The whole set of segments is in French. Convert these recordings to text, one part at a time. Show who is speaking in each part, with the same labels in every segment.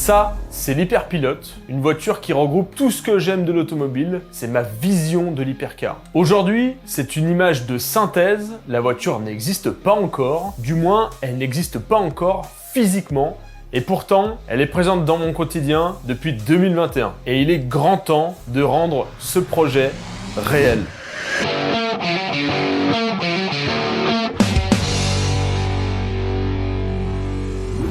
Speaker 1: Ça, c'est l'Hyperpilote, une voiture qui regroupe tout ce que j'aime de l'automobile, c'est ma vision de l'hypercar. Aujourd'hui, c'est une image de synthèse, la voiture n'existe pas encore, du moins elle n'existe pas encore physiquement, et pourtant, elle est présente dans mon quotidien depuis 2021. Et il est grand temps de rendre ce projet réel.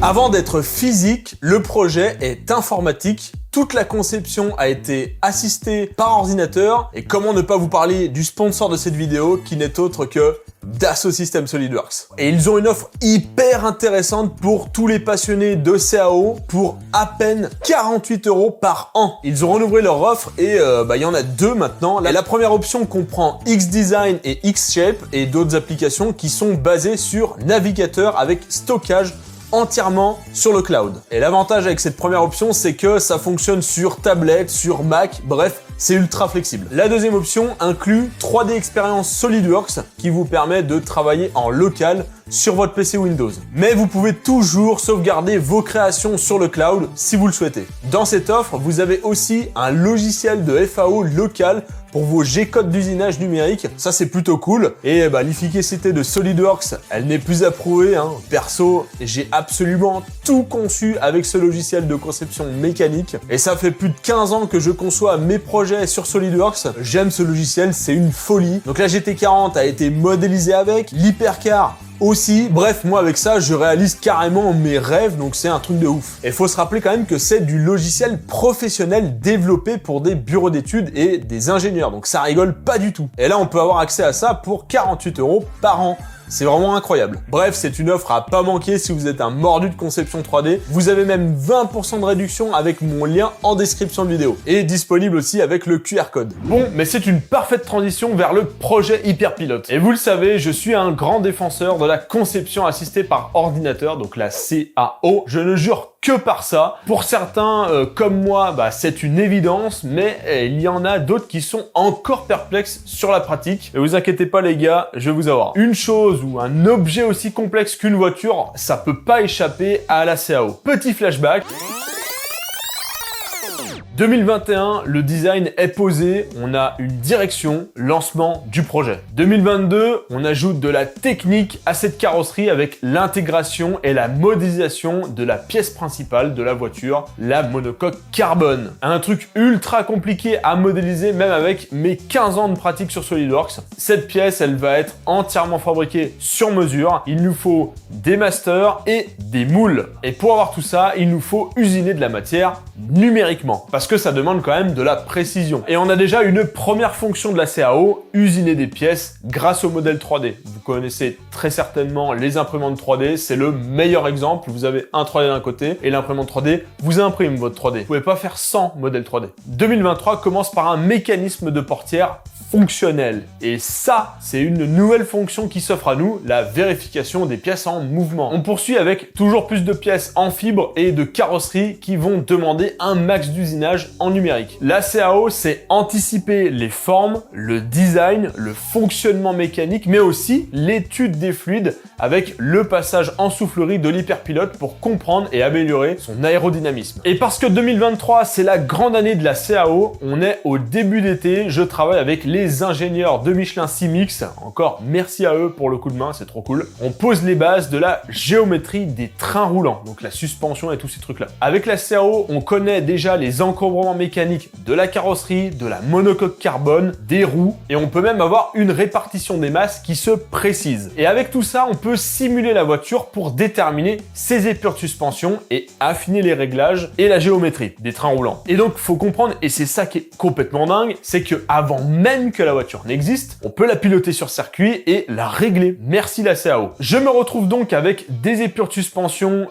Speaker 1: Avant d'être physique, le projet est informatique. Toute la conception a été assistée par ordinateur. Et comment ne pas vous parler du sponsor de cette vidéo qui n'est autre que Dassault Systèmes SolidWorks. Et ils ont une offre hyper intéressante pour tous les passionnés de CAO pour à peine 48 € par an. Ils ont renouvelé leur offre et il y en a deux maintenant. La première option comprend X-Design et X-Shape et d'autres applications qui sont basées sur navigateur avec stockage entièrement sur le cloud. Et l'avantage avec cette première option, c'est que ça fonctionne sur tablette, sur Mac, bref, c'est ultra flexible. La deuxième option inclut 3D Experience SolidWorks qui vous permet de travailler en local sur votre PC Windows. Mais vous pouvez toujours sauvegarder vos créations sur le cloud si vous le souhaitez. Dans cette offre, vous avez aussi un logiciel de FAO local pour vos G-codes d'usinage numérique. Ça, c'est plutôt cool. Et l'efficacité de SolidWorks, elle n'est plus à prouver. Perso, j'ai absolument tout conçu avec ce logiciel de conception mécanique. Et ça fait plus de 15 ans que je conçois mes projets sur SolidWorks. J'aime ce logiciel, c'est une folie. Donc la GT40 a été modélisée avec, l'Hypercar aussi. Bref, moi avec ça, je réalise carrément mes rêves, donc c'est un truc de ouf. Et faut se rappeler quand même que c'est du logiciel professionnel développé pour des bureaux d'études et des ingénieurs, donc ça rigole pas du tout. Et là, on peut avoir accès à ça pour 48 € par an. C'est vraiment incroyable. Bref, c'est une offre à pas manquer si vous êtes un mordu de conception 3D. Vous avez même 20% de réduction avec mon lien en description de vidéo. Et disponible aussi avec le QR code. Bon, mais c'est une parfaite transition vers le projet Hyperpilote. Et vous le savez, je suis un grand défenseur de la conception assistée par ordinateur, donc la CAO. Je ne jure que par ça. Pour certains, comme moi, c'est une évidence, mais il y en a d'autres qui sont encore perplexes sur la pratique. Et vous inquiétez pas les gars, je vais vous avoir. Une chose ou un objet aussi complexe qu'une voiture, ça peut pas échapper à la CAO. Petit flashback. 2021, le design est posé, on a une direction, lancement du projet. 2022, on ajoute de la technique à cette carrosserie avec l'intégration et la modélisation de la pièce principale de la voiture, la monocoque carbone. Un truc ultra compliqué à modéliser même avec mes 15 ans de pratique sur SolidWorks. Cette pièce, elle va être entièrement fabriquée sur mesure. Il nous faut des masters et des moules. Et pour avoir tout ça, il nous faut usiner de la matière numériquement. Parce que ça demande quand même de la précision. Et on a déjà une première fonction de la CAO, usiner des pièces grâce au modèle 3D. Vous connaissez très certainement les imprimantes 3D, c'est le meilleur exemple. Vous avez un 3D d'un côté et l'imprimante 3D vous imprime votre 3D. Vous pouvez pas faire sans modèle 3D. 2023 commence par un mécanisme de portière fonctionnel. Et ça, c'est une nouvelle fonction qui s'offre à nous, la vérification des pièces en mouvement. On poursuit avec toujours plus de pièces en fibre et de carrosserie qui vont demander un max d'usinage en numérique. La CAO, c'est anticiper les formes, le design, le fonctionnement mécanique, mais aussi l'étude des fluides avec le passage en soufflerie de l'Hyperpilote pour comprendre et améliorer son aérodynamisme. Et parce que 2023, c'est la grande année de la CAO, on est au début d'été, je travaille avec les ingénieurs de Michelin Simix, encore merci à eux pour le coup de main, c'est trop cool. On pose les bases de la géométrie des trains roulants, donc la suspension et tous ces trucs-là. Avec la CAO, on connaît déjà les encombrements mécaniques de la carrosserie, de la monocoque carbone, des roues, et on peut même avoir une répartition des masses qui se précise. Et avec tout ça, on peut simuler la voiture pour déterminer ses épures de suspension et affiner les réglages et la géométrie des trains roulants. Et donc, faut comprendre, et c'est ça qui est complètement dingue, c'est que avant même que la voiture n'existe, on peut la piloter sur circuit et la régler. Merci la CAO. Je me retrouve donc avec des épures de suspension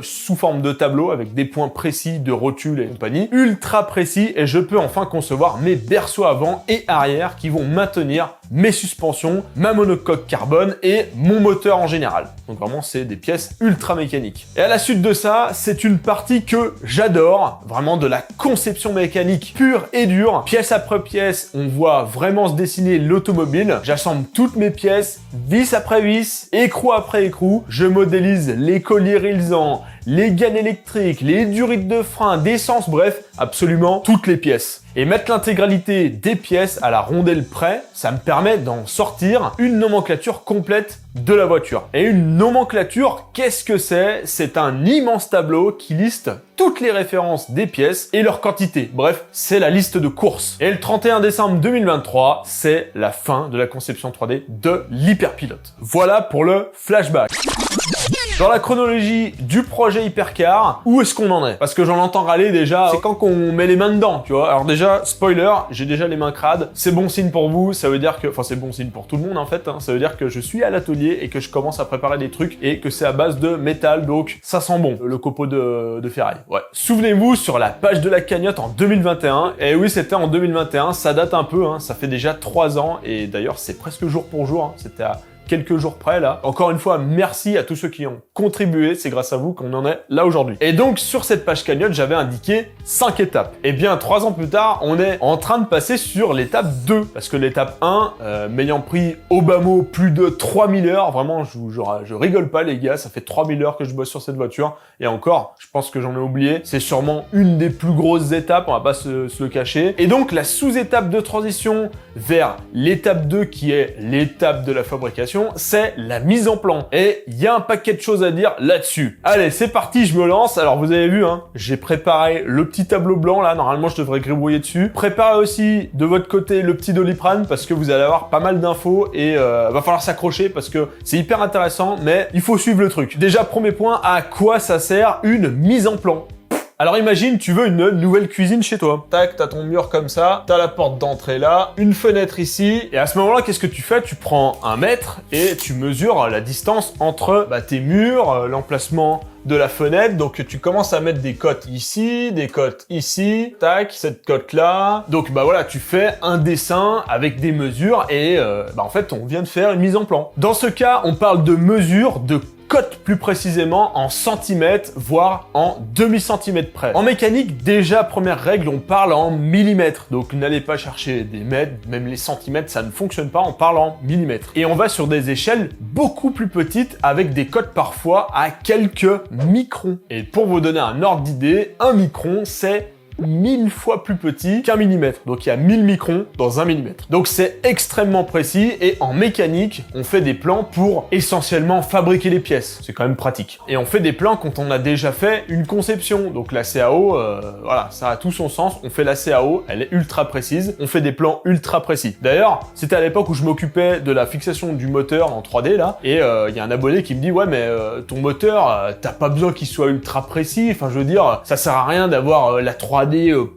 Speaker 1: sous forme de tableau avec des points précis de rotule et compagnie, ultra précis, et je peux enfin concevoir mes berceaux avant et arrière qui vont maintenir mes suspensions, ma monocoque carbone et mon moteur en général. Donc vraiment, c'est des pièces ultra mécaniques. Et à la suite de ça, c'est une partie que j'adore, vraiment de la conception mécanique pure et dure. Pièce après pièce, on voit vraiment se dessiner l'automobile. J'assemble toutes mes pièces, vis après vis, écrou après écrou. Je modélise les colliers réalisants, les gaines électriques, les durites de frein, d'essence, bref, absolument toutes les pièces. Et mettre l'intégralité des pièces à la rondelle près, ça me permet d'en sortir une nomenclature complète de la voiture. Et une nomenclature, qu'est-ce que c'est? C'est un immense tableau qui liste toutes les références des pièces et leur quantité. Bref, c'est la liste de courses. Et le 31 décembre 2023, c'est la fin de la conception 3D de l'Hyperpilote. Voilà pour le flashback. Dans la chronologie du projet Hypercar, où est-ce qu'on en est? Parce que j'en entends râler déjà, c'est quand qu'on met les mains dedans, tu vois. Alors déjà, spoiler, j'ai déjà les mains crades, c'est bon signe pour vous, ça veut dire que... Enfin, c'est bon signe pour tout le monde en fait, hein. Ça veut dire que je suis à l'atelier et que je commence à préparer des trucs et que c'est à base de métal, donc ça sent bon, le copeau de ferraille. Ouais. Souvenez-vous, sur la page de la cagnotte en 2021, et oui, c'était en 2021, ça date un peu, hein, ça fait déjà 3 ans, et d'ailleurs, c'est presque jour pour jour, hein, c'était à quelques jours près là. Encore une fois, merci à tous ceux qui ont contribué, c'est grâce à vous qu'on en est là aujourd'hui. Et donc sur cette page cagnotte, j'avais indiqué 5 étapes. Et bien 3 ans plus tard, on est en train de passer sur l'étape 2. Parce que l'étape 1, m'ayant pris au bas mot plus de 3000 heures, vraiment je rigole pas les gars, ça fait 3000 heures que je bosse sur cette voiture. Et encore, je pense que j'en ai oublié, c'est sûrement une des plus grosses étapes, on va pas se le cacher. Et donc la sous-étape de transition vers l'étape 2 qui est l'étape de la fabrication, c'est la mise en plan. Et il y a un paquet de choses à dire là-dessus. Allez, c'est parti, je me lance. Alors vous avez vu, hein, j'ai préparé le petit tableau blanc là, normalement je devrais gribouiller dessus. Préparez aussi de votre côté le petit Doliprane parce que vous allez avoir pas mal d'infos et va falloir s'accrocher parce que c'est hyper intéressant, mais il faut suivre le truc. Déjà, premier point, à quoi ça sert une mise en plan? Alors imagine, tu veux une nouvelle cuisine chez toi. Tac, t'as ton mur comme ça, t'as la porte d'entrée là, une fenêtre ici, et à ce moment-là, qu'est-ce que tu fais? Tu prends un mètre et tu mesures la distance entre tes murs, l'emplacement de la fenêtre, donc tu commences à mettre des cotes ici, des cotes ici, tac, cette cote-là. Donc voilà, tu fais un dessin avec des mesures et en fait, on vient de faire une mise en plan. Dans ce cas, on parle de mesures, de cote plus précisément en centimètres, voire en demi-centimètres près. En mécanique, déjà, première règle, on parle en millimètres. Donc n'allez pas chercher des mètres, même les centimètres, ça ne fonctionne pas, on parle en millimètres. Et on va sur des échelles beaucoup plus petites avec des cotes parfois à quelques microns. Et pour vous donner un ordre d'idée, un micron, c'est 1000 fois plus petit qu'un millimètre. Donc il y a 1000 microns dans un millimètre. Donc c'est extrêmement précis et en mécanique, on fait des plans pour essentiellement fabriquer les pièces. C'est quand même pratique. Et on fait des plans quand on a déjà fait une conception. Donc la CAO, voilà, ça a tout son sens. On fait la CAO, elle est ultra précise. On fait des plans ultra précis. D'ailleurs, c'était à l'époque où je m'occupais de la fixation du moteur en 3D là. Et il y a un abonné qui me dit ouais mais ton moteur, t'as pas besoin qu'il soit ultra précis. Enfin je veux dire, ça sert à rien d'avoir la 3D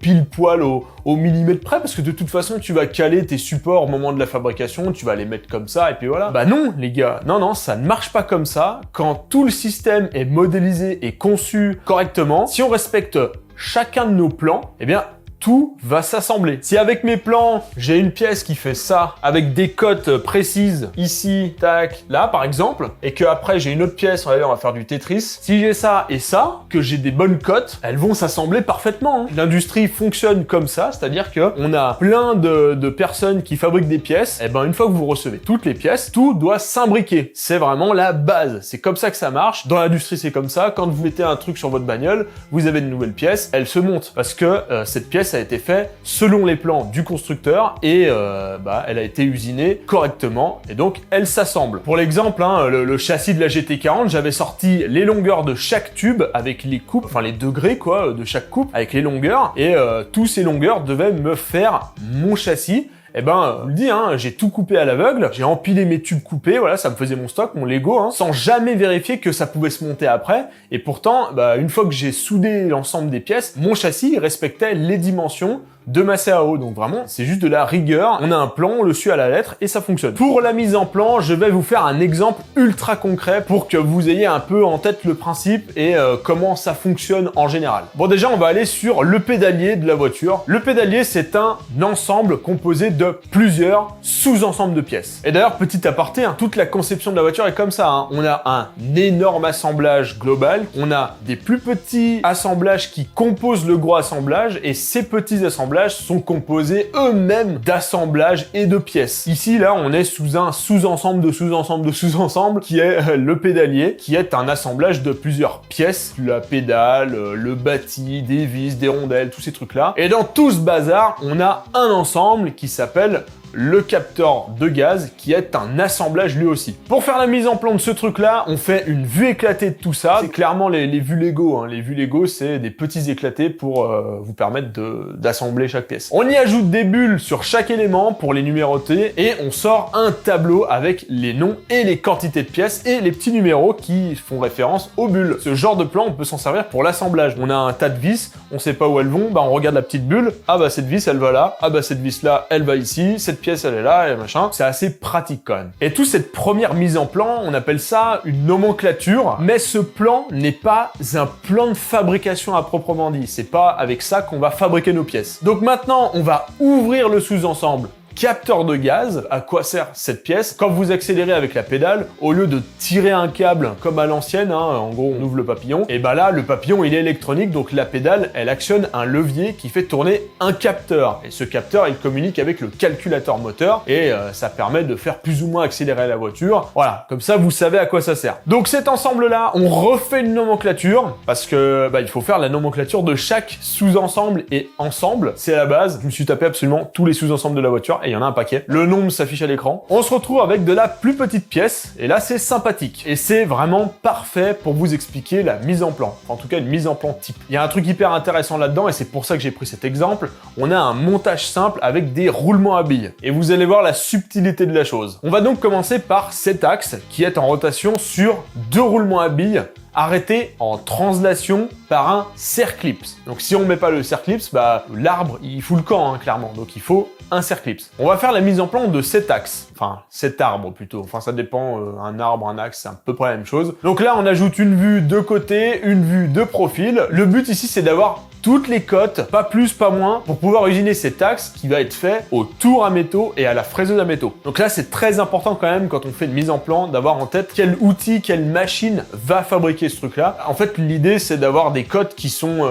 Speaker 1: pile poil au millimètre près parce que de toute façon tu vas caler tes supports au moment de la fabrication, tu vas les mettre comme ça et puis voilà. Bah non les gars, non, ça ne marche pas comme ça. Quand tout le système est modélisé et conçu correctement, si on respecte chacun de nos plans, eh bien tout va s'assembler. Si avec mes plans, j'ai une pièce qui fait ça, avec des cotes précises, ici, tac, là par exemple, et que après j'ai une autre pièce, on va faire du Tetris, si j'ai ça et ça, que j'ai des bonnes cotes, elles vont s'assembler parfaitement. Hein. L'industrie fonctionne comme ça, c'est-à-dire que on a plein de personnes qui fabriquent des pièces, et ben une fois que vous recevez toutes les pièces, tout doit s'imbriquer. C'est vraiment la base. C'est comme ça que ça marche. Dans l'industrie, c'est comme ça. Quand vous mettez un truc sur votre bagnole, vous avez de nouvelles pièces, elles se montent parce que cette pièce a été faite selon les plans du constructeur et elle a été usinée correctement et donc elle s'assemble. Pour l'exemple, hein, le châssis de la GT40, j'avais sorti les longueurs de chaque tube avec les coupes, enfin les degrés quoi de chaque coupe avec les longueurs et tous ces longueurs devaient me faire mon châssis. Eh ben, je vous le dis, hein, j'ai tout coupé à l'aveugle, j'ai empilé mes tubes coupés, voilà, ça me faisait mon stock, mon Lego, hein, sans jamais vérifier que ça pouvait se monter après. Et pourtant, une fois que j'ai soudé l'ensemble des pièces, mon châssis respectait les dimensions de ma CAO. Donc vraiment, c'est juste de la rigueur. On a un plan, on le suit à la lettre et ça fonctionne. Pour la mise en plan, je vais vous faire un exemple ultra concret pour que vous ayez un peu en tête le principe et comment ça fonctionne en général. Bon, déjà, on va aller sur le pédalier de la voiture. Le pédalier, c'est un ensemble composé de plusieurs sous-ensembles de pièces. Et d'ailleurs, petit aparté, hein, toute la conception de la voiture est comme ça. Hein. On a un énorme assemblage global, on a des plus petits assemblages qui composent le gros assemblage et ces petits assemblages assemblages sont composés eux-mêmes d'assemblages et de pièces. Ici, là, on est sous un sous-ensemble de sous-ensemble de sous-ensemble qui est le pédalier, qui est un assemblage de plusieurs pièces, la pédale, le bâti, des vis, des rondelles, tous ces trucs-là. Et dans tout ce bazar, on a un ensemble qui s'appelle le capteur de gaz, qui est un assemblage lui aussi. Pour faire la mise en plan de ce truc-là, on fait une vue éclatée de tout ça. C'est clairement les vues Lego. Les vues Lego, c'est des petits éclatés pour vous permettre d'assembler chaque pièce. On y ajoute des bulles sur chaque élément pour les numéroter et on sort un tableau avec les noms et les quantités de pièces et les petits numéros qui font référence aux bulles. Ce genre de plan, on peut s'en servir pour l'assemblage. On a un tas de vis, on sait pas où elles vont, on regarde la petite bulle. Ah bah cette vis, elle va là. Ah bah cette vis-là, elle va ici. Cette pièce, elle est là, et machin. C'est assez pratique quand même. Et toute cette première mise en plan, on appelle ça une nomenclature, mais ce plan n'est pas un plan de fabrication à proprement dit. C'est pas avec ça qu'on va fabriquer nos pièces. Donc maintenant, on va ouvrir le sous-ensemble capteur de gaz. À quoi sert cette pièce? Quand vous accélérez avec la pédale, au lieu de tirer un câble comme à l'ancienne, en gros on ouvre le papillon, et bah là le papillon il est électronique, donc la pédale elle actionne un levier qui fait tourner un capteur. Et ce capteur il communique avec le calculateur moteur et ça permet de faire plus ou moins accélérer la voiture. Voilà, comme ça vous savez à quoi ça sert. Donc cet ensemble là, on refait une nomenclature parce que il faut faire la nomenclature de chaque sous-ensemble et ensemble. C'est la base. Je me suis tapé absolument tous les sous-ensembles de la voiture. Et il y en a un paquet. Le nombre s'affiche à l'écran. On se retrouve avec de la plus petite pièce, et là c'est sympathique. Et c'est vraiment parfait pour vous expliquer la mise en plan. Enfin, en tout cas, une mise en plan type. Il y a un truc hyper intéressant là-dedans, et c'est pour ça que j'ai pris cet exemple. On a un montage simple avec des roulements à billes. Et vous allez voir la subtilité de la chose. On va donc commencer par cet axe, qui est en rotation sur 2 roulements à billes, arrêté en translation par un serre-clips. Donc si on met pas le serre-clips, l'arbre il fout le camp clairement. Donc il faut un serre-clips. On va faire la mise en plan de cet axe. Enfin, cet arbre plutôt. Enfin, ça dépend. Un arbre, un axe, c'est à peu près la même chose. Donc là, on ajoute une vue de côté, une vue de profil. Le but ici, c'est d'avoir toutes les cotes, pas plus, pas moins, pour pouvoir usiner cet axe qui va être fait au tour à métaux et à la fraiseuse à métaux. Donc là, c'est très important quand même, quand on fait une mise en plan, d'avoir en tête quel outil, quelle machine va fabriquer ce truc-là. En fait, l'idée, c'est d'avoir des cotes qui sont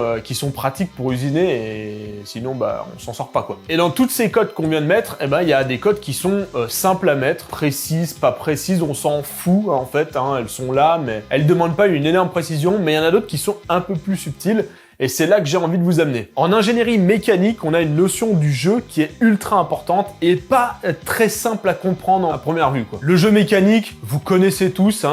Speaker 1: pratiques pour usiner et sinon, on s'en sort pas, quoi. Et dans toutes ces cotes qu'on vient de mettre, il y a des cotes qui sont simples à mettre, précises, pas précises, on s'en fout, en fait, elles sont là, mais elles demandent pas une énorme précision, mais il y en a d'autres qui sont un peu plus subtiles. Et c'est là que j'ai envie de vous amener. En ingénierie mécanique, on a une notion du jeu qui est ultra importante et pas très simple à comprendre à première vue, quoi. Le jeu mécanique, vous connaissez tous,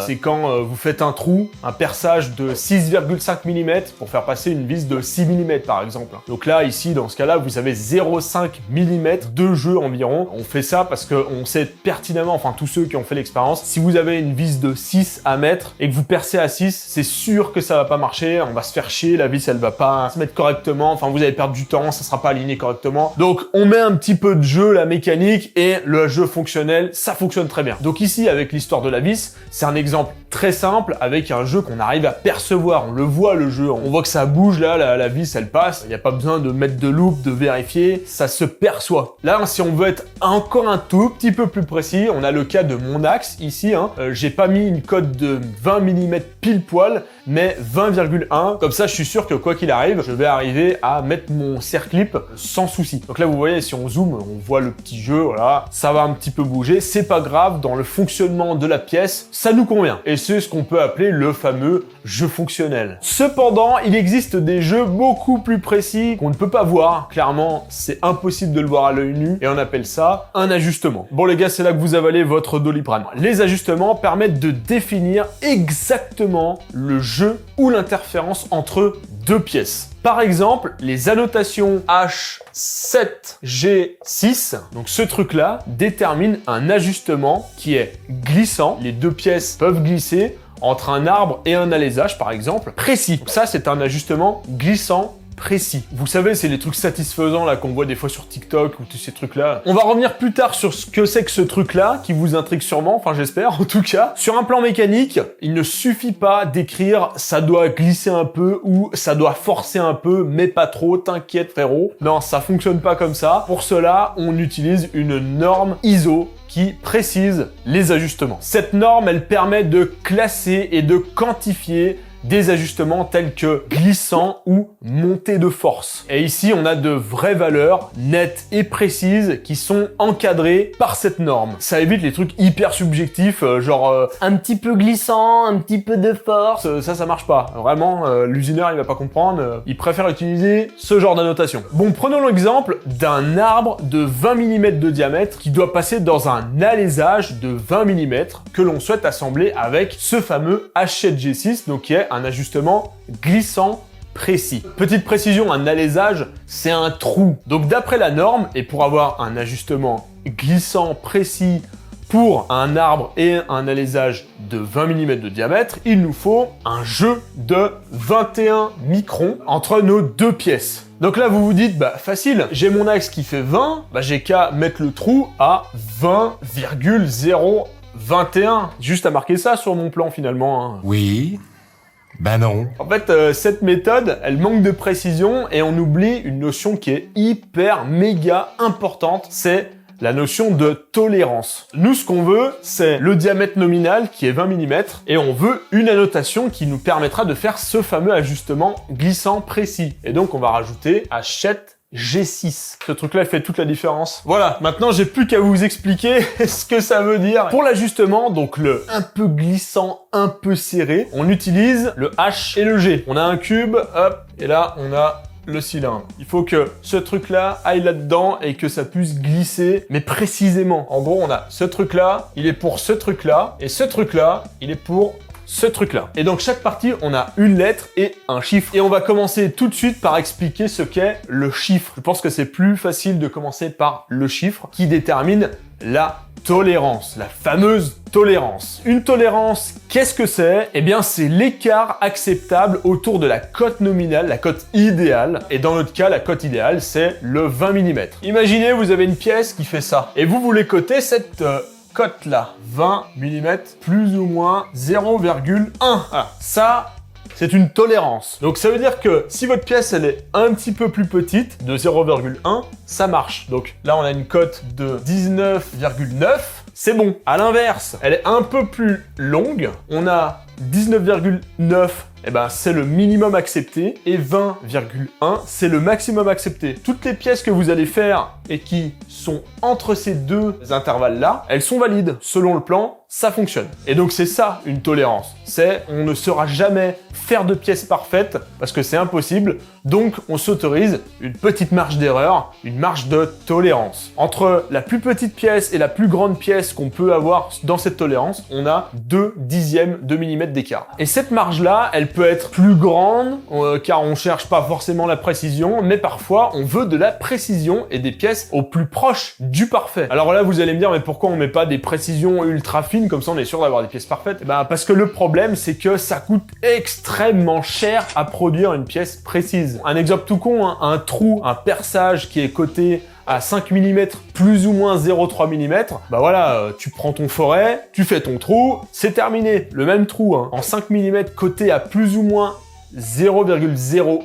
Speaker 1: c'est quand vous faites un trou, un perçage de 6,5 mm pour faire passer une vis de 6 mm par exemple. Donc là, ici, dans ce cas-là, vous avez 0,5 mm de jeu environ. On fait ça parce qu'on sait pertinemment, enfin tous ceux qui ont fait l'expérience, si vous avez une vis de 6 à mettre et que vous percez à 6, c'est sûr que ça va pas marcher, on va se faire chier, la vis elle va pas se mettre correctement, enfin vous allez perdre du temps, ça sera pas aligné correctement. Donc on met un petit peu de jeu, la mécanique, et le jeu fonctionnel, ça fonctionne très bien. Donc ici avec l'histoire de la vis, c'est un exemple très simple avec un jeu qu'on arrive à percevoir, on le voit le jeu, on voit que ça bouge là, la vis elle passe, il n'y a pas besoin de mettre de loupe, de vérifier, ça se perçoit. Là si on veut être encore un tout petit peu plus précis, on a le cas de mon axe ici, j'ai pas mis une cote de 20 mm pile poil, mais 20,1, comme ça je suis sûr que quoi qu'il arrive, je vais arriver à mettre mon serre-clip sans souci. Donc là vous voyez, si on zoome, on voit le petit jeu, voilà, ça va un petit peu bouger, c'est pas grave, dans le fonctionnement de la pièce, ça nous convient. Et c'est ce qu'on peut appeler le fameux jeu fonctionnel. Cependant, il existe des jeux beaucoup plus précis qu'on ne peut pas voir, clairement, c'est impossible de le voir à l'œil nu, et on appelle ça un ajustement. Bon les gars, c'est là que vous avalez votre Doliprane. Les ajustements permettent de définir exactement le jeu ou l'interférence entre deux pièces. Par exemple, les annotations H7G6, donc ce truc-là, détermine un ajustement qui est glissant. Les deux pièces peuvent glisser entre un arbre et un alésage, par exemple, précis. Donc ça, c'est un ajustement glissant précis. Vous savez, c'est les trucs satisfaisants là qu'on voit des fois sur TikTok ou tous ces trucs-là. On va revenir plus tard sur ce que c'est que ce truc-là, qui vous intrigue sûrement, enfin j'espère en tout cas. Sur un plan mécanique, il ne suffit pas d'écrire « ça doit glisser un peu » ou « ça doit forcer un peu, mais pas trop, t'inquiète frérot ». Non, ça fonctionne pas comme ça. Pour cela, on utilise une norme ISO qui précise les ajustements. Cette norme, elle permet de classer et de quantifier des ajustements tels que glissant ou montée de force. Et ici, on a de vraies valeurs nettes et précises qui sont encadrées par cette norme. Ça évite les trucs hyper subjectifs, un petit peu glissant, un petit peu de force. Ça marche pas. Vraiment, l'usineur, il va pas comprendre. Il préfère utiliser ce genre d'annotation. Bon, prenons l'exemple d'un arbre de 20 mm de diamètre qui doit passer dans un alésage de 20 mm que l'on souhaite assembler avec ce fameux H7G6, donc qui est un ajustement glissant précis. Petite précision, un alésage, c'est un trou. Donc d'après la norme, et pour avoir un ajustement glissant précis pour un arbre et un alésage de 20 mm de diamètre, il nous faut un jeu de 21 microns entre nos deux pièces. Donc là, vous vous dites, bah facile, j'ai mon axe qui fait 20, bah j'ai qu'à mettre le trou à 20,021. Juste à marquer ça sur mon plan finalement. Hein.
Speaker 2: Oui. Ben non.
Speaker 1: En fait, cette méthode, elle manque de précision et on oublie une notion qui est hyper méga importante, c'est la notion de tolérance. Nous, ce qu'on veut, c'est le diamètre nominal qui est 20 mm et on veut une annotation qui nous permettra de faire ce fameux ajustement glissant précis. Et donc, on va rajouter H7G6. Ce truc-là, il fait toute la différence. Voilà, maintenant, j'ai plus qu'à vous expliquer ce que ça veut dire. Pour l'ajustement, donc le un peu glissant, un peu serré, on utilise le H et le G. On a un cube, hop, et là, on a le cylindre. Il faut que ce truc-là aille là-dedans et que ça puisse glisser, mais précisément. En gros, on a ce truc-là, il est pour ce truc-là, et ce truc-là, il est pour ce truc-là. Et donc, chaque partie, on a une lettre et un chiffre. Et on va commencer tout de suite par expliquer ce qu'est le chiffre. Je pense que c'est plus facile de commencer par le chiffre qui détermine la tolérance, la fameuse tolérance. Une tolérance, qu'est-ce que c'est? Eh bien, c'est l'écart acceptable autour de la cote nominale, la cote idéale. Et dans notre cas, la cote idéale, c'est le 20 mm. Imaginez, vous avez une pièce qui fait ça. Et vous voulez coter cette cote là, 20 mm, plus ou moins 0,1. Ah, ça, c'est une tolérance. Donc ça veut dire que si votre pièce elle est un petit peu plus petite, de 0,1, ça marche. Donc là on a une cote de 19,9, c'est bon. À l'inverse, elle est un peu plus longue, on a 19,9, eh ben, c'est le minimum accepté, et 20,1, c'est le maximum accepté. Toutes les pièces que vous allez faire et qui sont entre ces deux intervalles-là, elles sont valides. Selon le plan, ça fonctionne. Et donc c'est ça une tolérance. C'est on ne saura jamais faire de pièces parfaites parce que c'est impossible. Donc on s'autorise une petite marge d'erreur, une marge de tolérance. Entre la plus petite pièce et la plus grande pièce qu'on peut avoir dans cette tolérance, on a 2 dixièmes de millimètre d'écart. Et cette marge-là, elle peut être plus grande car on cherche pas forcément la précision, mais parfois on veut de la précision et des pièces au plus proche du parfait. Alors là, vous allez me dire, mais pourquoi on met pas des précisions ultra fines, comme ça on est sûr d'avoir des pièces parfaites? Bah parce que le problème, c'est que ça coûte extrêmement cher à produire une pièce précise. Un exemple tout con, hein, un trou, un perçage qui est coté à 5 mm plus ou moins 0,3 mm, bah voilà, tu prends ton forêt, tu fais ton trou, c'est terminé. Le même trou, hein, en 5 mm coté à plus ou moins 0,01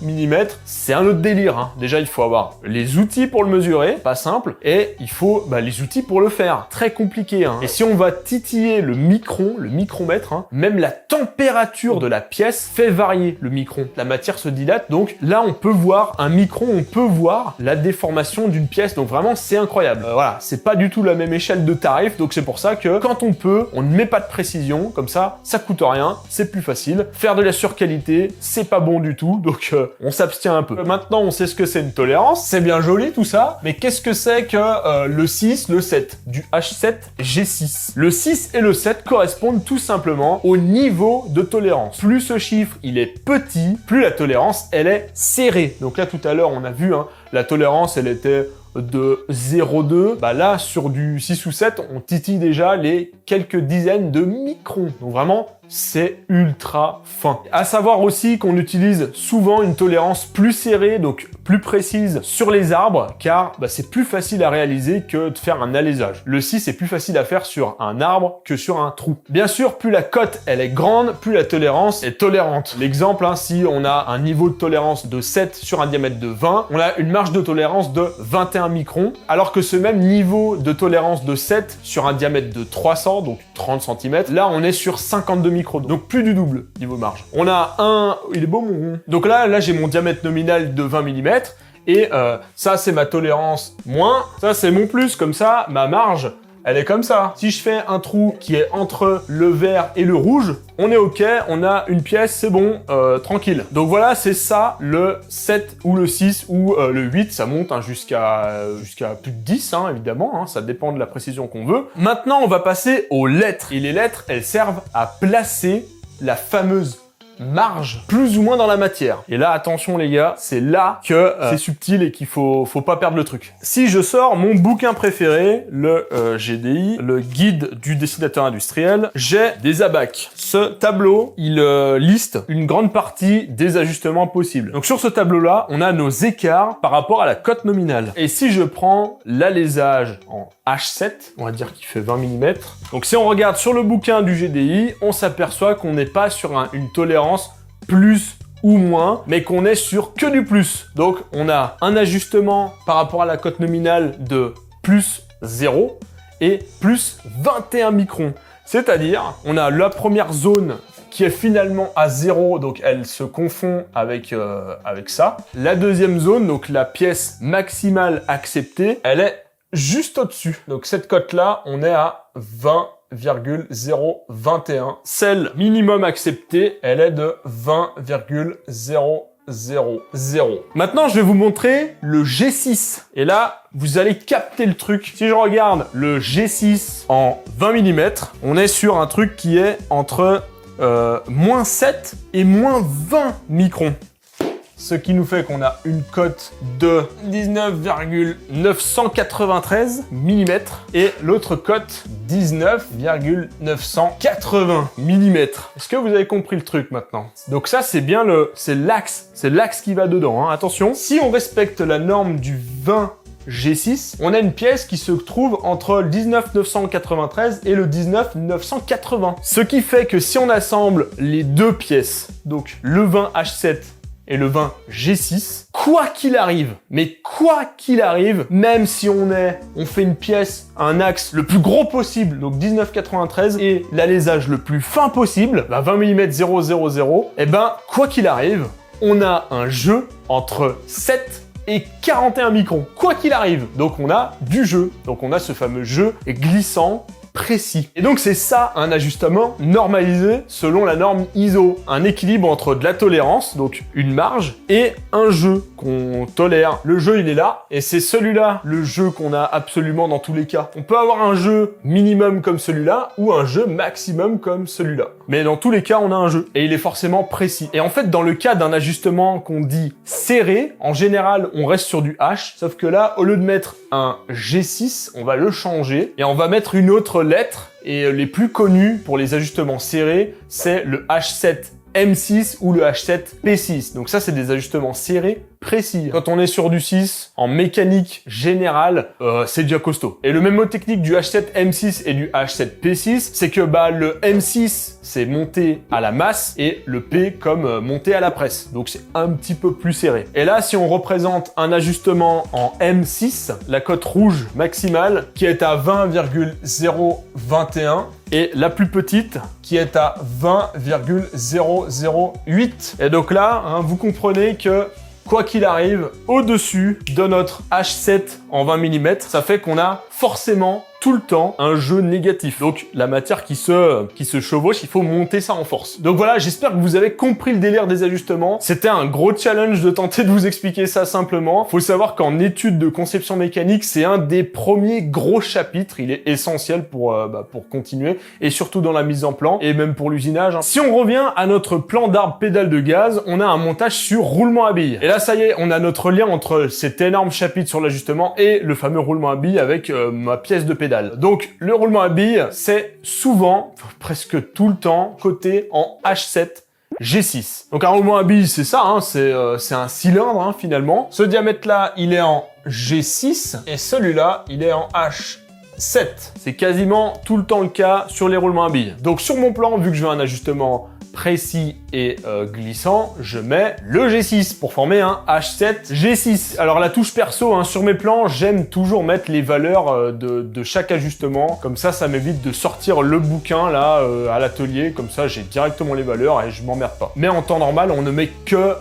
Speaker 1: mm, c'est un autre délire. Hein. Déjà, il faut avoir les outils pour le mesurer, pas simple, et il faut les outils pour le faire. Très compliqué. Hein. Et si on va titiller le micron, le micromètre, hein, même la température de la pièce fait varier le micron. La matière se dilate, donc là, on peut voir un micron, on peut voir la déformation d'une pièce. Donc vraiment, c'est incroyable. Voilà, c'est pas du tout la même échelle de tarif, donc c'est pour ça que quand on peut, on ne met pas de précision, comme ça coûte rien, c'est plus facile. Faire de la surqualité, c'est pas bon du tout. Donc on s'abstient un peu. Maintenant, on sait ce que c'est une tolérance. C'est bien joli tout ça, mais qu'est-ce que c'est que le 6, le 7, du H7G6? Le 6 et le 7 correspondent tout simplement au niveau de tolérance. Plus ce chiffre, il est petit, plus la tolérance, elle est serrée. Donc là, tout à l'heure, on a vu, hein, la tolérance, elle était de 0,2. Bah là, sur du 6 ou 7, on titille déjà les quelques dizaines de microns. Donc vraiment, c'est ultra fin. À savoir aussi qu'on utilise souvent une tolérance plus serrée, donc plus précise sur les arbres, car c'est plus facile à réaliser que de faire un alésage. Le 6 est plus facile à faire sur un arbre que sur un trou. Bien sûr, plus la cote elle est grande, plus la tolérance est tolérante. L'exemple, hein, si on a un niveau de tolérance de 7 sur un diamètre de 20, on a une marge de tolérance de 21 microns, alors que ce même niveau de tolérance de 7 sur un diamètre de 300, donc 30 cm. Là, on est sur 52 microns, donc plus du double niveau marge. On a il est beau mon rond. Donc là j'ai mon diamètre nominal de 20 mm. Et ça, c'est ma tolérance moins. Ça, c'est mon plus. Comme ça, ma marge, elle est comme ça. Si je fais un trou qui est entre le vert et le rouge, on est OK, on a une pièce, c'est bon, tranquille. Donc voilà, c'est ça, le 7 ou le 6 ou le 8, ça monte hein, jusqu'à plus de 10, hein, évidemment, hein, ça dépend de la précision qu'on veut. Maintenant, on va passer aux lettres. Et les lettres, elles servent à placer la fameuse marge plus ou moins dans la matière. Et là, attention les gars, c'est là que c'est subtil et qu'il faut pas perdre le truc. Si je sors mon bouquin préféré, le GDI, le guide du dessinateur industriel, j'ai des abacs. Ce tableau, il liste une grande partie des ajustements possibles. Donc sur ce tableau-là, on a nos écarts par rapport à la cote nominale. Et si je prends l'alésage en H7, on va dire qu'il fait 20 mm. Donc si on regarde sur le bouquin du GDI, on s'aperçoit qu'on n'est pas sur une tolérance plus ou moins, mais qu'on est sur que du plus. Donc on a un ajustement par rapport à la cote nominale de plus 0 et plus 21 microns. C'est-à-dire, on a la première zone qui est finalement à 0, donc elle se confond avec ça. La deuxième zone, donc la pièce maximale acceptée, elle est juste au-dessus. Donc cette cote-là, on est à 20,021. Celle minimum acceptée, elle est de 20,000. Maintenant, je vais vous montrer le G6. Et là, vous allez capter le truc. Si je regarde le G6 en 20 mm, on est sur un truc qui est entre moins 7 et moins 20 microns. Ce qui nous fait qu'on a une cote de 19,993 mm et l'autre cote 19,980 mm. Est-ce que vous avez compris le truc maintenant? Donc ça, c'est bien c'est l'axe qui va dedans, hein. Attention, si on respecte la norme du 20 G6, on a une pièce qui se trouve entre le 19,993 et le 19,980. Ce qui fait que si on assemble les deux pièces, donc le 20 H7 et le 20 G6, quoi qu'il arrive, mais quoi qu'il arrive, même si on fait une pièce, un axe le plus gros possible, donc 19,93 et l'alésage le plus fin possible, 20 mm 000, et quoi qu'il arrive, on a un jeu entre 7 et 41 microns, quoi qu'il arrive. Donc on a du jeu, donc on a ce fameux jeu glissant, précis. Et donc c'est ça un ajustement normalisé selon la norme ISO. Un équilibre entre de la tolérance, donc une marge, et un jeu qu'on tolère. Le jeu il est là, et c'est celui-là, le jeu qu'on a absolument dans tous les cas. On peut avoir un jeu minimum comme celui-là, ou un jeu maximum comme celui-là. Mais dans tous les cas, on a un jeu, et il est forcément précis. Et en fait, dans le cas d'un ajustement qu'on dit serré, en général, on reste sur du H, sauf que là, au lieu de mettre un G6, on va le changer, et on va mettre une autre lettre, et les plus connus pour les ajustements serrés, c'est le H7 M6 ou le H7 P6. Donc ça, c'est des ajustements serrés précis. Quand on est sur du 6, en mécanique générale, c'est déjà costaud. Et le même mot technique du H7 M6 et du H7 P6, c'est que le M6, c'est monté à la masse, et le P comme monté à la presse. Donc c'est un petit peu plus serré. Et là, si on représente un ajustement en M6, la cote rouge maximale, qui est à 20,021, et la plus petite, qui est à 20,008. Et donc là, vous comprenez que quoi qu'il arrive, au-dessus de notre H7 en 20 mm, ça fait qu'on a forcément tout le temps un jeu négatif. Donc la matière qui se chevauche, il faut monter ça en force. Donc voilà, j'espère que vous avez compris le délire des ajustements. C'était un gros challenge de tenter de vous expliquer ça simplement. Faut savoir qu'en études de conception mécanique, c'est un des premiers gros chapitres. Il est essentiel pour continuer, et surtout dans la mise en plan, et même pour l'usinage, hein. Si on revient à notre plan d'arbre pédale de gaz, on a un montage sur roulement à billes. Et là, ça y est, on a notre lien entre cet énorme chapitre sur l'ajustement et le fameux roulement à billes avec ma pièce de pédale. Donc le roulement à billes, c'est souvent, presque tout le temps, coté en H7 G6. Donc un roulement à billes, c'est ça, hein, c'est un cylindre, hein, finalement. Ce diamètre-là, il est en G6, et celui-là, il est en H7. 7. C'est quasiment tout le temps le cas sur les roulements à billes. Donc sur mon plan, vu que je veux un ajustement précis et glissant, je mets le G6 pour former un H7 G6. Alors la touche perso, hein, sur mes plans, j'aime toujours mettre les valeurs de chaque ajustement. Comme ça m'évite de sortir le bouquin là à l'atelier. Comme ça, j'ai directement les valeurs et je m'emmerde pas. Mais en temps normal, on ne met que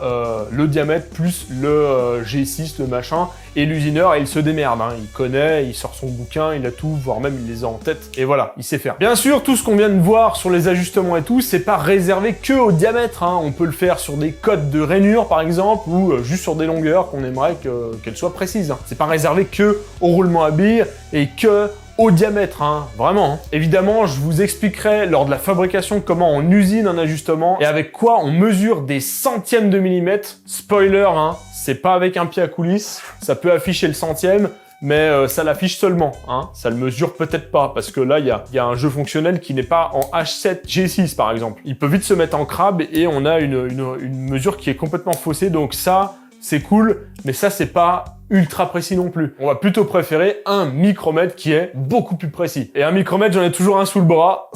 Speaker 1: le diamètre plus le G6, le machin, et l'usineur, et il se démerde. Hein. Il connaît, il sort son bouquin, il a tout, voire même il les a en tête. Et voilà, il sait faire. Bien sûr, tout ce qu'on vient de voir sur les ajustements et tout, c'est pas réservé que au diamètre. Hein. On peut le faire sur des cotes de rainure, par exemple, ou juste sur des longueurs qu'on aimerait qu'elles soient précises. Hein. C'est pas réservé que au roulement à billes et que au diamètre, hein, vraiment. Hein. Évidemment, je vous expliquerai lors de la fabrication comment on usine un ajustement et avec quoi on mesure des centièmes de millimètre. Spoiler, hein, c'est pas avec un pied à coulisse, ça peut afficher le centième, mais ça l'affiche seulement, hein. Ça le mesure peut-être pas, parce que là, il y a un jeu fonctionnel qui n'est pas en H7 G6, par exemple. Il peut vite se mettre en crabe et on a une mesure qui est complètement faussée, donc ça, c'est cool, mais ça, c'est pas ultra précis non plus. On va plutôt préférer un micromètre qui est beaucoup plus précis. Et un micromètre, j'en ai toujours un sous le bras.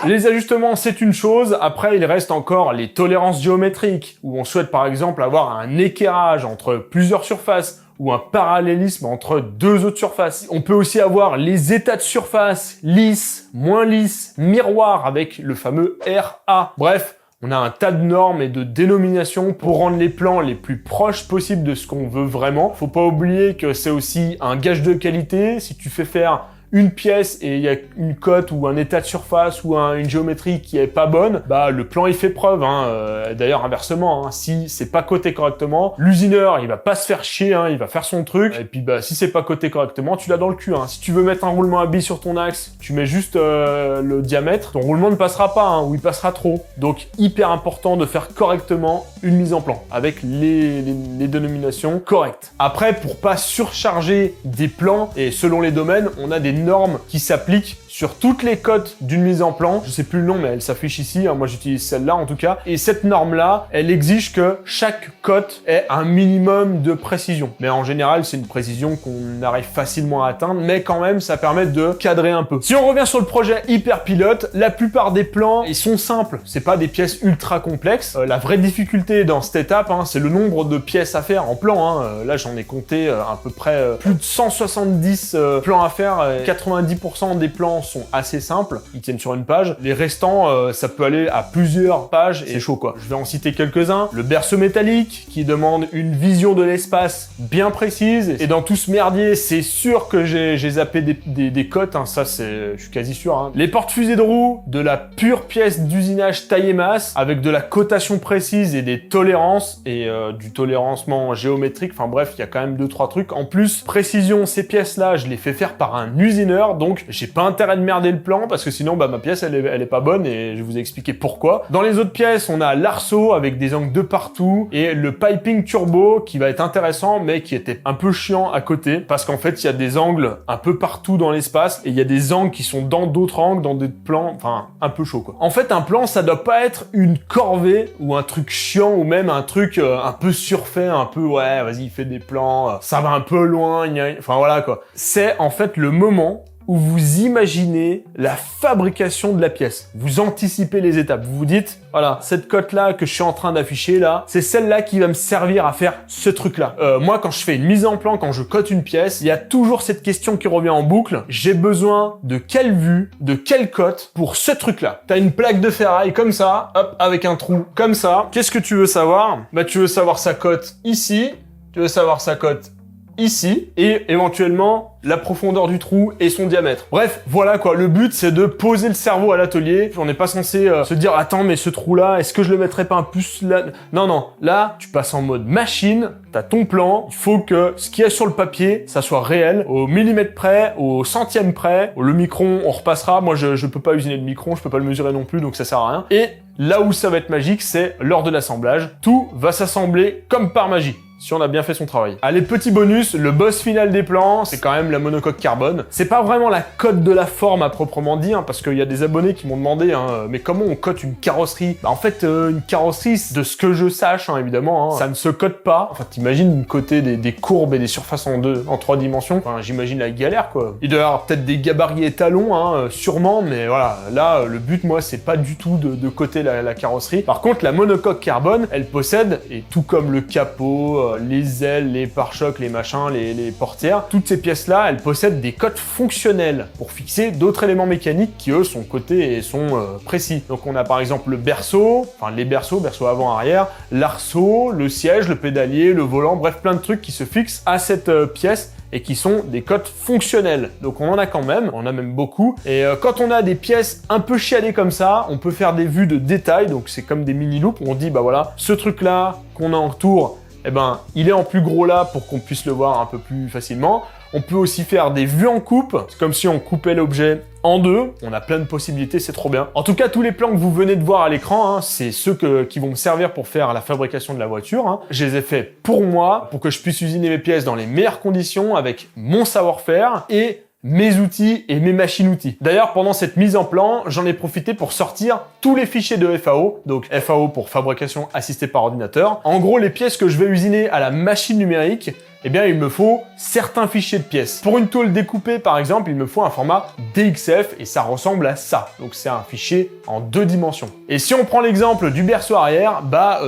Speaker 1: Les ajustements, c'est une chose. Après, il reste encore les tolérances géométriques, où on souhaite par exemple avoir un équerrage entre plusieurs surfaces, ou un parallélisme entre deux autres surfaces. On peut aussi avoir les états de surface, lisse, moins lisse, miroir, avec le fameux RA. Bref, on a un tas de normes et de dénominations pour rendre les plans les plus proches possibles de ce qu'on veut vraiment. Faut pas oublier que c'est aussi un gage de qualité. Si tu fais faire une pièce et il y a une cote ou un état de surface ou une géométrie qui est pas bonne, bah le plan il fait preuve. Hein. D'ailleurs inversement, hein, si c'est pas coté correctement, l'usineur il va pas se faire chier, hein, il va faire son truc. Et puis bah si c'est pas coté correctement, tu l'as dans le cul. Hein. Si tu veux mettre un roulement à billes sur ton axe, tu mets juste le diamètre, ton roulement ne passera pas, hein, ou il passera trop. Donc hyper important de faire correctement une mise en plan avec les dénominations correctes. Après, pour pas surcharger des plans, et selon les domaines, on a des normes qui s'appliquent sur toutes les cotes d'une mise en plan. Je sais plus le nom, mais elle s'affiche ici. Hein. Moi, j'utilise celle-là, en tout cas. Et cette norme-là, elle exige que chaque cote ait un minimum de précision. Mais en général, c'est une précision qu'on arrive facilement à atteindre. Mais quand même, ça permet de cadrer un peu. Si on revient sur le projet Hyperpilote, la plupart des plans, ils sont simples. C'est pas des pièces ultra complexes. La vraie difficulté dans cette étape, hein, c'est le nombre de pièces à faire en plan. Hein. Là, j'en ai compté à peu près plus de 170 plans à faire. 90% des plans sont assez simples, ils tiennent sur une page. Les restants, ça peut aller à plusieurs pages et c'est chaud quoi. Je vais en citer quelques-uns. Le berceau métallique qui demande une vision de l'espace bien précise. Et dans tout ce merdier, c'est sûr que j'ai zappé des cotes, hein. Ça je suis quasi sûr. Hein. Les porte-fusées de roue, de la pure pièce d'usinage taille et masse, avec de la cotation précise et des tolérances et du tolérancement géométrique. Enfin bref, il y a quand même 2-3 trucs. En plus, précision, ces pièces-là, je les fais faire par un usineur, donc j'ai pas intérêt de merder le plan parce que sinon bah ma pièce elle est pas bonne et je vous ai expliqué pourquoi. Dans les autres pièces, on a l'arceau avec des angles de partout et le piping turbo qui va être intéressant mais qui était un peu chiant à côté parce qu'en fait il y a des angles un peu partout dans l'espace et il y a des angles qui sont dans d'autres angles, dans des plans, enfin un peu chaud quoi. En fait un plan ça doit pas être une corvée ou un truc chiant ou même un truc un peu surfait, un peu ouais vas-y fais des plans, ça va un peu loin, enfin voilà quoi. C'est en fait le moment où vous imaginez la fabrication de la pièce. Vous anticipez les étapes. Vous vous dites, voilà, cette cote-là que je suis en train d'afficher là, c'est celle-là qui va me servir à faire ce truc-là. Moi, quand je fais une mise en plan, quand je cote une pièce, il y a toujours cette question qui revient en boucle. J'ai besoin de quelle vue, de quelle cote pour ce truc-là. T'as une plaque de ferraille comme ça, hop, avec un trou comme ça. Qu'est-ce que tu veux savoir? Bah, tu veux savoir sa cote ici, tu veux savoir sa cote ici, et éventuellement la profondeur du trou et son diamètre. Bref, voilà quoi, le but c'est de poser le cerveau à l'atelier. On n'est pas censé se dire « Attends, mais ce trou-là, est-ce que je le mettrais pas un plus là ?» Non, non, là, tu passes en mode machine, t'as ton plan, il faut que ce qu'il y a sur le papier, ça soit réel, au millimètre près, au centième près. Le micron, on repassera, moi je peux pas usiner de micron, je peux pas le mesurer non plus, donc ça sert à rien. Et là où ça va être magique, c'est lors de l'assemblage. Tout va s'assembler comme par magie. si on a bien fait son travail. Allez, petit bonus, le boss final des plans, c'est quand même la monocoque carbone. C'est pas vraiment la cote de la forme à proprement dit, hein, parce qu'il y a des abonnés qui m'ont demandé, hein, mais comment on cote une carrosserie? Bah, en fait, une carrosserie, de ce que je sache, hein, évidemment, hein, ça ne se cote pas. Enfin, t'imagines coter des courbes et des surfaces en 3 dimensions. Enfin, j'imagine la galère, quoi. Il doit y avoir peut-être des gabarits étalons, hein, sûrement, mais voilà. Là, le but, moi, c'est pas du tout de coter la carrosserie. Par contre, la monocoque carbone, elle possède, et tout comme le capot, les ailes, les pare-chocs, les machins, les portières, toutes ces pièces-là, elles possèdent des cotes fonctionnelles pour fixer d'autres éléments mécaniques qui, eux, sont cotés et sont précis. Donc, on a par exemple le berceau, enfin les berceaux avant-arrière, l'arceau, le siège, le pédalier, le volant, bref, plein de trucs qui se fixent à cette pièce et qui sont des cotes fonctionnelles. Donc on en a quand même, on en a même beaucoup. Et quand on a des pièces un peu chiadées comme ça, on peut faire des vues de détail, donc c'est comme des mini-loupes, on dit bah voilà, ce truc-là qu'on a en retour, eh ben, il est en plus gros là pour qu'on puisse le voir un peu plus facilement. On peut aussi faire des vues en coupe, c'est comme si on coupait l'objet en deux. On a plein de possibilités, c'est trop bien. En tout cas, tous les plans que vous venez de voir à l'écran, hein, c'est ceux qui vont me servir pour faire la fabrication de la voiture. Hein. Je les ai faits pour moi, pour que je puisse usiner mes pièces dans les meilleures conditions, avec mon savoir-faire et mes outils et mes machines-outils. D'ailleurs, pendant cette mise en plan, j'en ai profité pour sortir tous les fichiers de FAO, donc FAO pour fabrication assistée par ordinateur. En gros, les pièces que je vais usiner à la machine numérique, eh bien, il me faut certains fichiers de pièces. Pour une tôle découpée, par exemple, il me faut un format DXF et ça ressemble à ça. Donc, c'est un fichier en 2 dimensions. Et si on prend l'exemple du berceau arrière,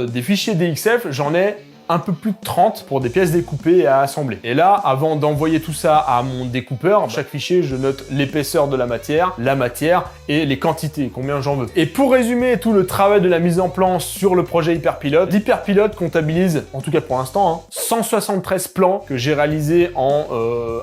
Speaker 1: des fichiers DXF, j'en ai un peu plus de 30 pour des pièces découpées et à assembler. Et là, avant d'envoyer tout ça à mon découpeur, chaque fichier, je note l'épaisseur de la matière et les quantités, combien j'en veux. Et pour résumer tout le travail de la mise en plan sur le projet Hyperpilote, l'Hyperpilote comptabilise, en tout cas pour l'instant, 173 plans que j'ai réalisés en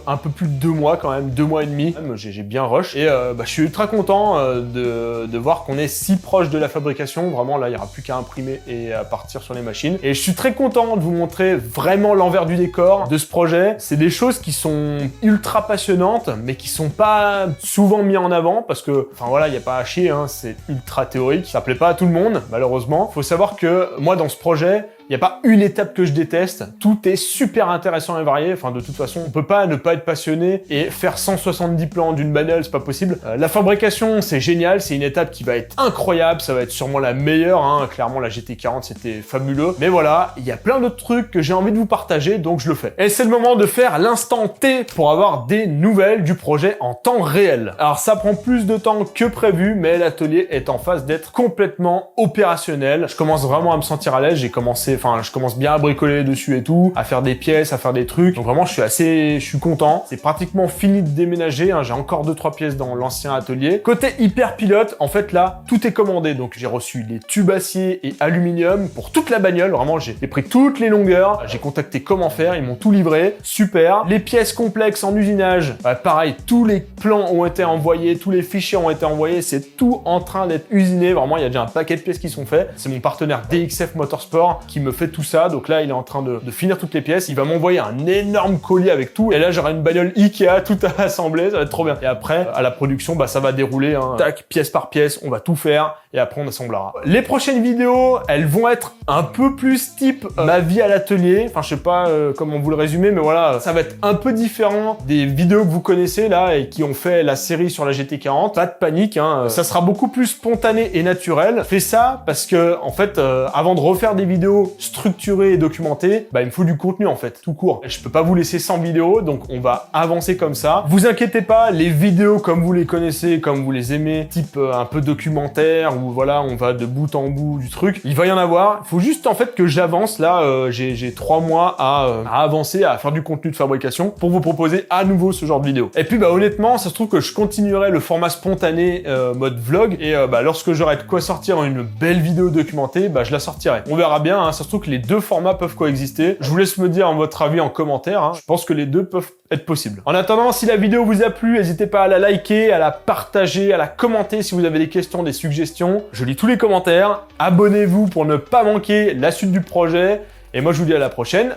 Speaker 1: un peu plus de 2 mois quand même, 2 mois et demi. J'ai bien rush. Et je suis ultra content de voir qu'on est si proche de la fabrication. Vraiment, là, il n'y aura plus qu'à imprimer et à partir sur les machines. Et je suis très content de vous montrer vraiment l'envers du décor de ce projet. C'est des choses qui sont ultra passionnantes, mais qui sont pas souvent mis en avant parce que, enfin voilà, il n'y a pas à chier, hein, c'est ultra théorique. Ça plaît pas à tout le monde, malheureusement. Faut savoir que moi, dans ce projet, il n'y a pas une étape que je déteste. Tout est super intéressant et varié. Enfin, de toute façon, on peut pas ne pas être passionné et faire 170 plans d'une bagnole, c'est pas possible. La fabrication, c'est génial. C'est une étape qui va être incroyable. Ça va être sûrement la meilleure. Hein. Clairement, la GT40, c'était fabuleux. Mais voilà, il y a plein d'autres trucs que j'ai envie de vous partager, donc je le fais. Et c'est le moment de faire l'instant T pour avoir des nouvelles du projet en temps réel. Alors, ça prend plus de temps que prévu, mais l'atelier est en phase d'être complètement opérationnel. Je commence vraiment à me sentir à l'aise. Je commence bien à bricoler dessus et tout, à faire des pièces, à faire des trucs. Donc vraiment, je suis content. C'est pratiquement fini de déménager. Hein. J'ai encore 2-3 pièces dans l'ancien atelier. Côté Hyperpilote, en fait, là, tout est commandé. Donc j'ai reçu les tubes acier et aluminium pour toute la bagnole. Vraiment, j'ai pris toutes les longueurs. J'ai contacté comment faire. Ils m'ont tout livré. Super. Les pièces complexes en usinage, pareil, tous les plans ont été envoyés, tous les fichiers ont été envoyés. C'est tout en train d'être usiné. Vraiment, il y a déjà un paquet de pièces qui sont faites. C'est mon partenaire DXF Motorsport qui me fait tout ça. Donc là, il est en train de finir toutes les pièces. Il va m'envoyer un énorme colis avec tout. Et là, j'aurai une bagnole Ikea tout à assembler. Ça va être trop bien. Et après, à la production, ça va dérouler. Hein. Tac, pièce par pièce. On va tout faire. Et après, on assemblera. Les prochaines vidéos, elles vont être un peu plus type ma vie à l'atelier. Enfin, je sais pas comment vous le résumer, mais voilà, ça va être un peu différent des vidéos que vous connaissez là et qui ont fait la série sur la GT40. Pas de panique, hein. Ça sera beaucoup plus spontané et naturel. Fais ça parce que, en fait, avant de refaire des vidéos structurées et documentées, il me faut du contenu, en fait, tout court. Je peux pas vous laisser sans vidéo, donc on va avancer comme ça. Vous inquiétez pas, les vidéos comme vous les connaissez, comme vous les aimez, type un peu documentaire, où voilà, on va de bout en bout du truc, il va y en avoir. Il faut juste, en fait, que j'avance. Là, j'ai 3 mois à avancer, à faire du contenu de fabrication pour vous proposer à nouveau ce genre de vidéo. Et puis, honnêtement, ça se trouve que je continuerai le format spontané mode vlog et lorsque j'aurai de quoi sortir une belle vidéo documentée, je la sortirai. On verra bien, hein, ça se trouve que les deux formats peuvent coexister. Je vous laisse me dire votre avis en commentaire. Hein. Je pense que les deux peuvent être possibles. En attendant, si la vidéo vous a plu, n'hésitez pas à la liker, à la partager, à la commenter si vous avez des questions, des suggestions. Je lis tous les commentaires. Abonnez-vous pour ne pas manquer la suite du projet. Et moi, je vous dis à la prochaine.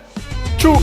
Speaker 1: Tchou!